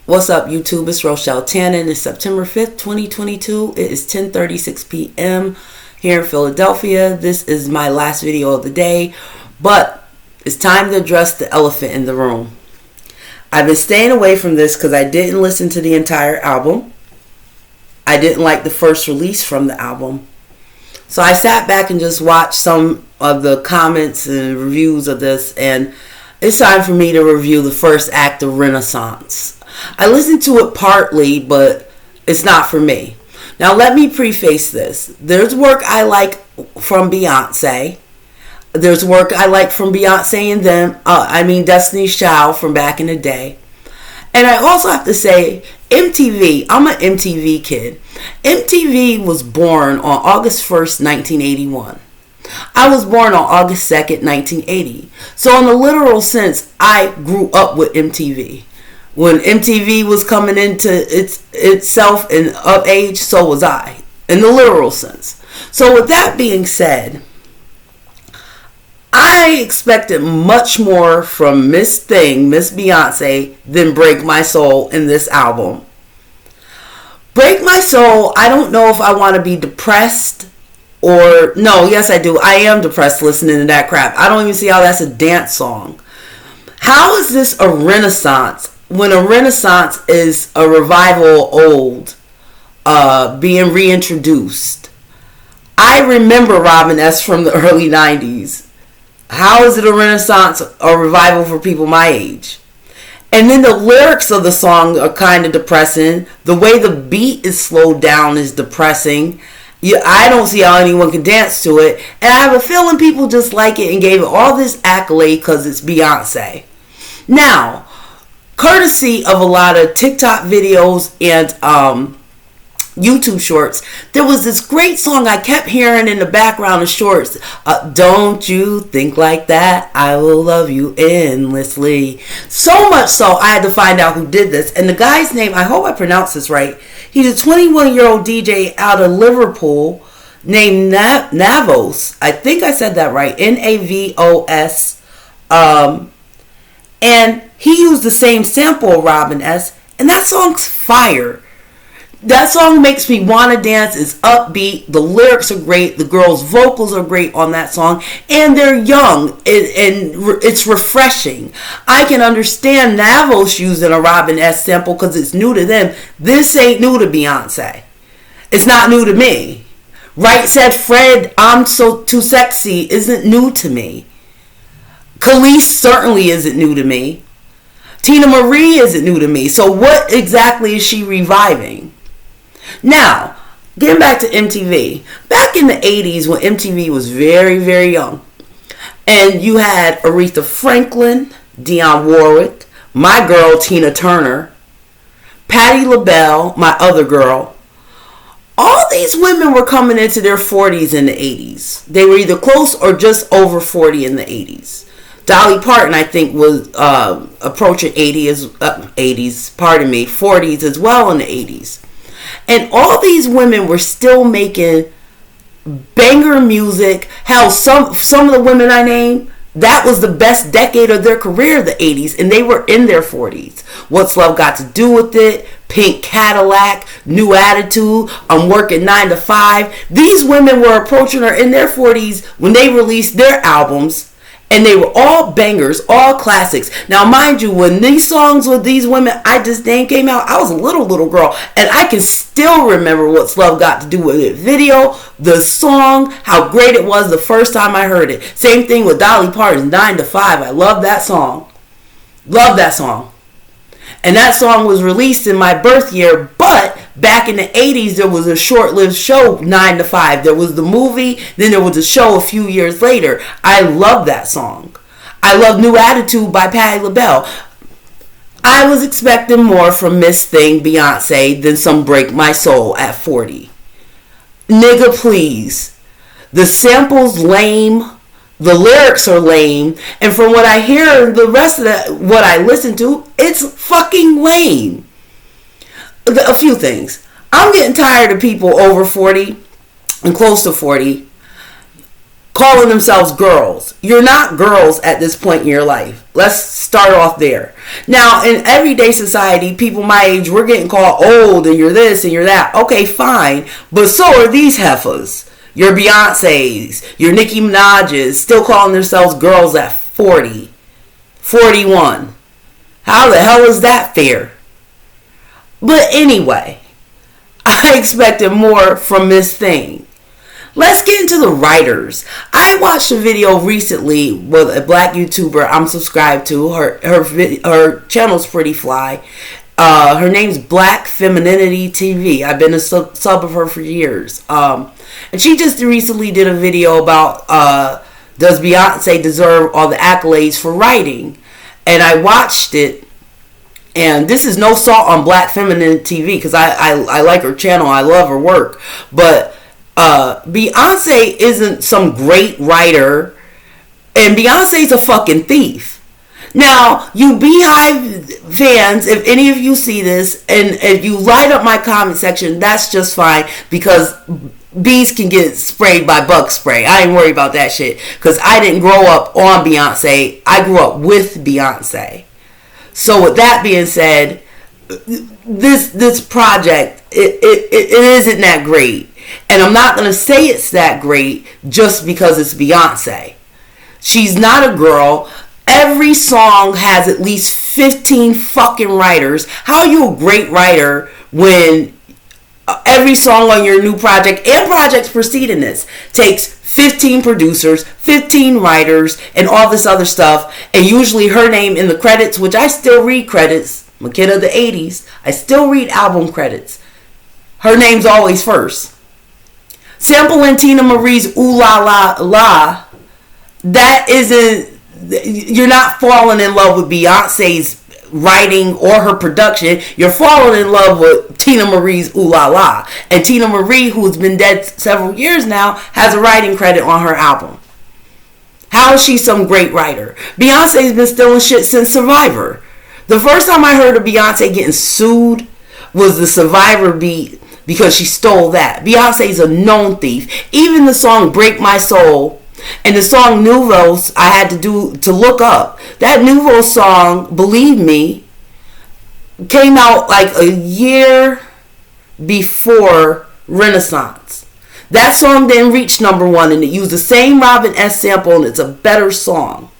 What's up, YouTube? It's Rochelle Tannen. It's September 5th, 2022. It is 10:36 p.m. here in Philadelphia. This is my last video of the day, but it's time to address the elephant in the room. I've been staying away from this because I didn't listen to the entire album. I didn't like the first release from the album. So I sat back and just watched some of the comments and reviews of this, and it's time for me to review the first act of Renaissance. I listened to it partly, but it's not for me. Now let me preface this. There's work I like from Beyonce. There's work I like from Beyonce and them. Destiny's Child from back in the day. And I also have to say, MTV, I'm an MTV kid. MTV was born on August 1st, 1981. I was born on August 2nd, 1980. So in the literal sense, I grew up with MTV. When MTV was coming into itself and of age, so was I, in the literal sense. So with that being said, I expected much more from Miss Beyonce, than Break My Soul in this album. Break My Soul, I don't know if I want to be depressed or... No, yes I do. I am depressed listening to that crap. I don't even see how that's a dance song. How is this a renaissance when a renaissance is a revival old, being reintroduced? I remember Robin S. from the early 90s. How is it a renaissance or revival for people my age? And then the lyrics of the song are kind of depressing. The way the beat is slowed down is depressing. I don't see how anyone can dance to it. And I have a feeling people just like it and gave it all this accolade because it's Beyonce. Now, courtesy of a lot of TikTok videos and YouTube shorts, there was this great song I kept hearing in the background of shorts. Don't you think like that? I will love you endlessly. So much so, I had to find out who did this. And the guy's name, I hope I pronounced this right. He's a 21-year-old DJ out of Liverpool named Navos. I think I said that right. Navos. And he used the same sample, Robin S. And that song's fire. That song makes me want to dance. It's upbeat. The lyrics are great. The girls' vocals are great on that song. And they're young. And it's refreshing. I can understand Navos using a Robin S. sample because it's new to them. This ain't new to Beyonce. It's not new to me. Right Said Fred, I'm So Too Sexy isn't new to me. Khalees certainly isn't new to me. Tina Marie isn't new to me. So what exactly is she reviving? Now, getting back to MTV. Back in the 80s when MTV was very, very young. And you had Aretha Franklin, Dionne Warwick, my girl Tina Turner, Patti LaBelle, my other girl. All these women were coming into their 40s in the 80s. They were either close or just over 40 in the 80s. Dolly Parton, I think, was approaching 40s as well in the 80s. And all these women were still making banger music. Hell, some of the women I named, that was the best decade of their career, the 80s, and they were in their 40s. What's Love Got to Do with It? Pink Cadillac, New Attitude, I'm Working 9 to 5. These women were approaching her in their 40s when they released their albums. And they were all bangers, all classics. Now, mind you, when these songs with these women I just named came out, I was a little girl. And I can still remember What's Love Got to Do with It video, the song, how great it was the first time I heard it. Same thing with Dolly Parton's 9 to 5. I love that song. Love that song. And that song was released in my birth year, but back in the 80s, there was a short-lived show, 9 to 5. There was the movie, then there was a show a few years later. I love that song. I love New Attitude by Patti LaBelle. I was expecting more from Miss Beyonce than some Break My Soul at 40. Nigga, please. The sample's lame. The lyrics are lame. And from what I hear, the rest of what I listen to, it's fucking lame. A few things. I'm getting tired of people over 40 and close to 40 calling themselves girls. You're not girls at this point in your life. Let's start off there. Now, in everyday society, people my age, we're getting called old and you're this and you're that. Okay, fine. But so are these heifers. Your Beyonce's, your Nicki Minaj's, still calling themselves girls at 40, 41. How the hell is that fair? But anyway, I expected more from Miss Thing. Let's get into the writers. I watched a video recently with a black YouTuber I'm subscribed to. Her channel's pretty fly. Her name's Black Femininity TV. I've been a sub of her for years. And she just recently did a video about does Beyonce deserve all the accolades for writing? And I watched it. And this is no salt on Black Femininity TV because I like her channel. I love her work. But Beyonce isn't some great writer, and Beyonce's a fucking thief. Now, you Beehive fans, if any of you see this, and if you light up my comment section, that's just fine, because bees can get sprayed by bug spray. I ain't worried about that shit, because I didn't grow up on Beyonce. I grew up with Beyonce. So with that being said, this project, it isn't that great. And I'm not going to say it's that great just because it's Beyonce. She's not a girl. Every song has at least 15 fucking writers. How are you a great writer when every song on your new project and projects preceding this takes 15 producers, 15 writers, and all this other stuff, and usually her name in the credits, which I still read credits. I'm a kid of the 80s. I still read album credits. Her name's always first. Sampling Tina Marie's Ooh La La La, that isn't, you're not falling in love with Beyonce's writing or her production. You're falling in love with Tina Marie's Ooh La La. And Tina Marie, who's been dead several years now, has a writing credit on her album. How is she some great writer? Beyonce's been stealing shit since Survivor. The first time I heard of Beyonce getting sued was the Survivor beat, because she stole that. Beyonce's a known thief. Even the song Break My Soul and the song Nouveau, I had to look up. That Nouveau song, believe me, came out like a year before Renaissance. That song didn't reach number one, and it used the same Robin S. sample, and it's a better song.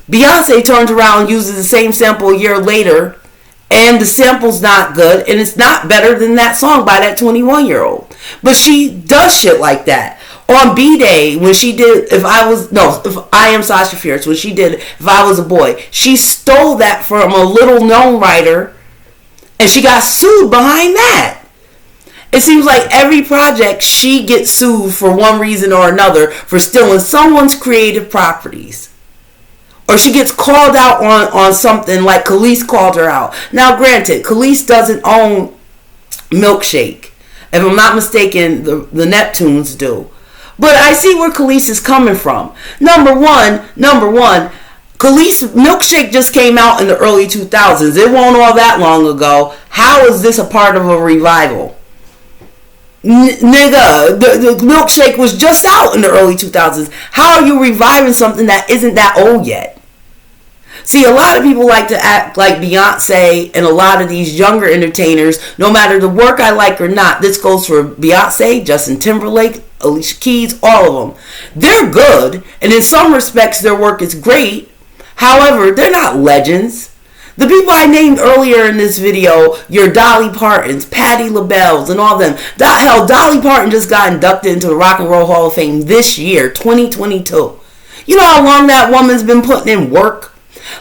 Beyonce turns around and uses the same sample a year later, and the sample's not good, and it's not better than that song by that 21-year-old. But she does shit like that. On B-Day, when she did If I Am Sasha Fierce, when she did If I Was a Boy, she stole that from a little-known writer, and she got sued behind that. It seems like every project she gets sued for one reason or another for stealing someone's creative properties. Or she gets called out on something, like Khalees called her out. Now, granted, Khalees doesn't own Milkshake. If I'm not mistaken, the Neptunes do. But I see where Khalees is coming from. Number one, Khalees Milkshake just came out in the early 2000s. It wasn't all that long ago. How is this a part of a revival? Nigga, the Milkshake was just out in the early 2000s. How are you reviving something that isn't that old yet? See, a lot of people like to act like Beyonce and a lot of these younger entertainers, no matter the work I like or not. This goes for Beyonce, Justin Timberlake, Alicia Keys, all of them. They're good, and in some respects their work is great. However, they're not legends. The people I named earlier in this video, your Dolly Partons, Patti LaBelle's, and all them. Hell, Dolly Parton just got inducted into the Rock and Roll Hall of Fame this year, 2022. You know how long that woman's been putting in work?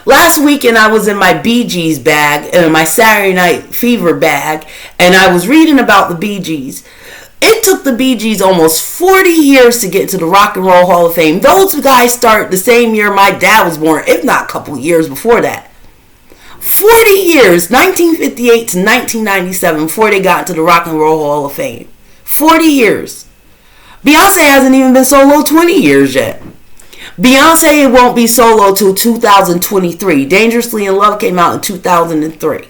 Last weekend I was in my Bee Gees bag, and my Saturday Night Fever bag, and I was reading about the Bee Gees. It took the Bee Gees almost 40 years to get into the Rock and Roll Hall of Fame. Those guys started the same year my dad was born, if not a couple years before that. 40 years, 1958 to 1997, before they got into the Rock and Roll Hall of Fame. 40 years. Beyonce hasn't even been solo 20 years yet. Beyonce won't be solo till 2023. Dangerously in Love came out in 2003.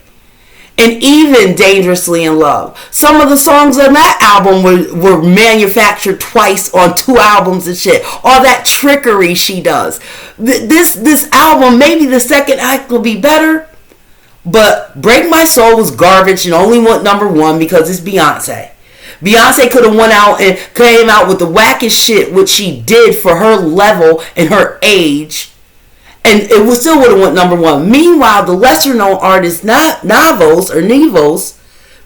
And even Dangerously in Love. Some of the songs on that album were manufactured twice on 2 albums and shit. All that trickery she does. This album, maybe the second act will be better. But Break My Soul was garbage and only went number 1 because it's Beyonce. Beyonce could have went out and came out with the wackest shit, which she did for her level and her age. And it still would have went number 1. Meanwhile, the lesser known artists, Nevos,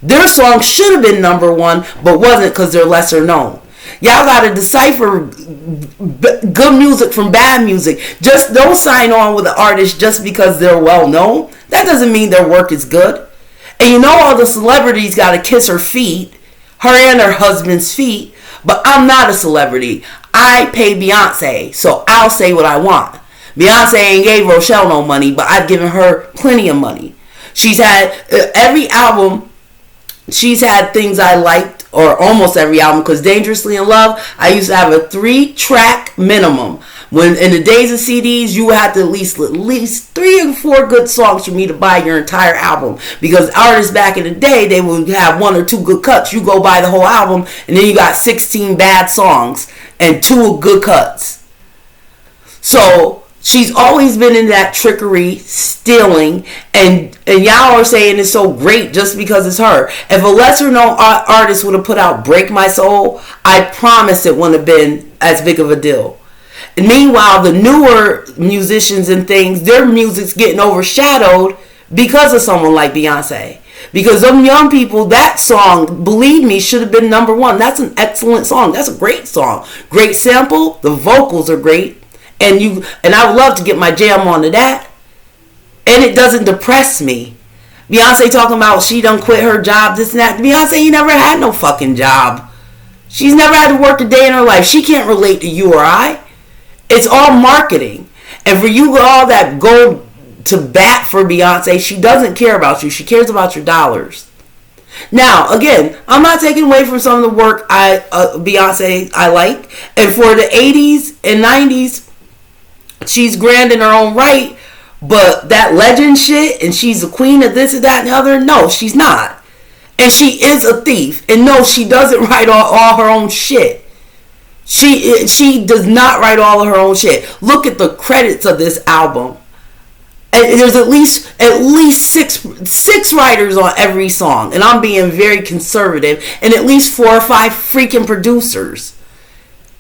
their song should have been number 1, but wasn't because they're lesser known. Y'all gotta decipher good music from bad music. Just don't sign on with an artist just because they're well known. That doesn't mean their work is good. And you know all the celebrities gotta kiss her feet, her and her husband's feet. But I'm not a celebrity. I pay Beyonce, so I'll say what I want. Beyonce ain't gave Rochelle no money, but I've given her plenty of money. She's had every album. She's had things I liked, or almost every album, because Dangerously in Love, I used to have a 3-track minimum. When in the days of CDs, you had to at least 3 or 4 good songs for me to buy your entire album. Because artists back in the day, they would have 1 or 2 good cuts. You go buy the whole album, and then you got 16 bad songs and 2 good cuts. So she's always been in that trickery, stealing, and y'all are saying it's so great just because it's her. If a lesser known artist would have put out Break My Soul, I promise it wouldn't have been as big of a deal. And meanwhile, the newer musicians and things, their music's getting overshadowed because of someone like Beyonce. Because them young people, that song, believe me, should have been number 1. That's an excellent song. That's a great song. Great sample. The vocals are great. And I would love to get my jam onto that. And it doesn't depress me. Beyonce talking about she done quit her job, this and that. Beyonce ain't never had no fucking job. She's never had to work a day in her life. She can't relate to you or I. It's all marketing. And for you all that go to bat for Beyonce, she doesn't care about you. She cares about your dollars. Now, again, I'm not taking away from some of the work Beyonce I like. And for the 80s and 90s, she's grand in her own right, but that legend shit, and she's a queen of this and that and the other, no, she's not. And she is a thief. And no, she doesn't write all her own shit. She does not write all of her own shit. Look at the credits of this album. And there's at least six writers on every song. And I'm being very conservative. And at least 4 or 5 freaking producers.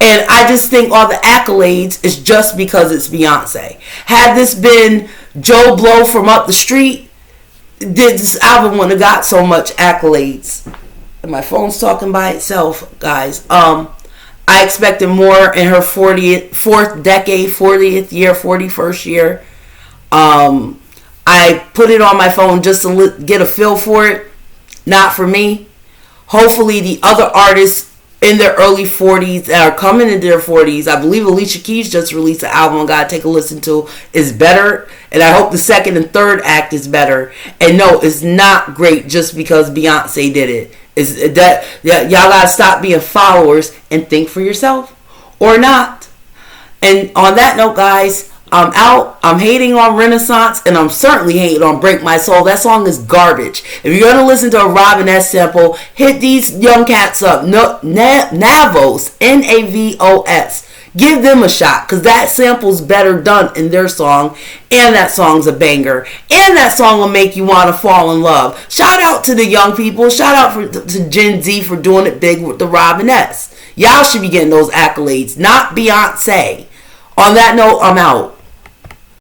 And I just think all the accolades is just because it's Beyonce. Had this been Joe Blow from up the street, this album wouldn't have got so much accolades. And my phone's talking by itself, guys. I expected more in her 4th decade, 40th year, 41st year. I put it on my phone just to get a feel for it. Not for me. Hopefully the other artists in their early 40s that are coming into their 40s, I believe Alicia Keys just released an album I gotta take a listen to, is better. And I hope the 2nd and 3rd act is better. And no, it's not great just because Beyonce did it. Y'all gotta stop being followers and think for yourself or not. And on that note, guys, I'm out. I'm hating on Renaissance, and I'm certainly hating on Break My Soul. That song is garbage. If you're gonna listen to a Robin S sample, hit these young cats up. Navos, Navos. Give them a shot, because that sample's better done in their song, and that song's a banger, and that song will make you want to fall in love. Shout out to the young people. Shout out to Gen Z for doing it big with the Robin S. Y'all should be getting those accolades, not Beyonce. On that note, I'm out.